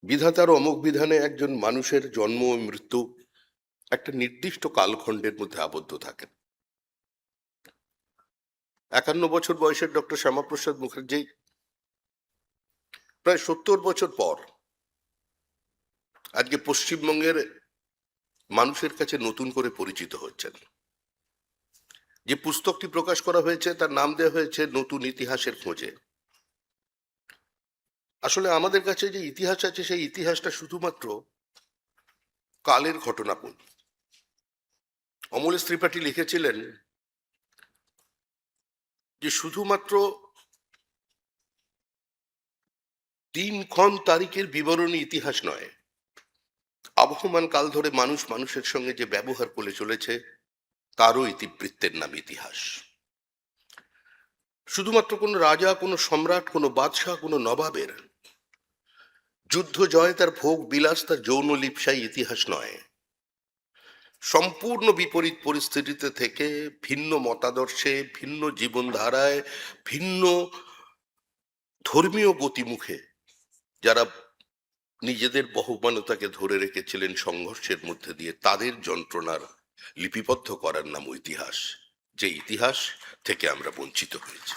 বিধাতার অমোঘ বিধানে একজন মানুষের জন্ম ও মৃত্যু একটা নির্দিষ্ট কালখণ্ডের মধ্যে আবদ্ধ থাকেন। 51 বছর বয়সের ডক্টর শ্যামাপ্রসাদ মুখার্জি প্রায় 70 বছর পর আজকে পশ্চিমবঙ্গের মানুষের কাছে নতুন করে পরিচিত হচ্ছেন। যে পুস্তকটি প্রকাশ করা হয়েছে তার নাম দেওয়া হয়েছে নতুন ইতিহাসের খোঁজে। আসলে আমাদের কাছে যে ইতিহাস আছে সেই ইতিহাসটা শুধুমাত্র কালের ঘটনাবলী। অমলেশ ত্রিপাঠী লিখেছিলেন যে শুধুমাত্র দিনক্ষণ তারিখের বিবরণী ইতিহাস নয়, আবহমান কাল ধরে মানুষ মানুষের সঙ্গে যে ব্যবহার করে চলেছে তারও ইতিবৃত্তের নাম ইতিহাস। শুধুমাত্র কোনো রাজা, কোনো সম্রাট, কোনো বাদশাহ, কোনো নবাবের যুদ্ধ জয়, তার ভোগ বিলাস, তার যৌন লিপ্সাই ইতিহাস নয়। সম্পূর্ণ বিপরীত পরিস্থিতিতে থেকে ভিন্ন মতাদর্শে, ভিন্ন জীবনধারায়, ভিন্ন ধর্মীয় গতিমুখে যারা নিজেদের বহমানতাকে ধরে রেখেছিলেন সংঘর্ষের মধ্যে দিয়ে, তাদের যন্ত্রণার লিপিবদ্ধ করার নাম ইতিহাস, যে ইতিহাস থেকে আমরা বঞ্চিত হয়েছি।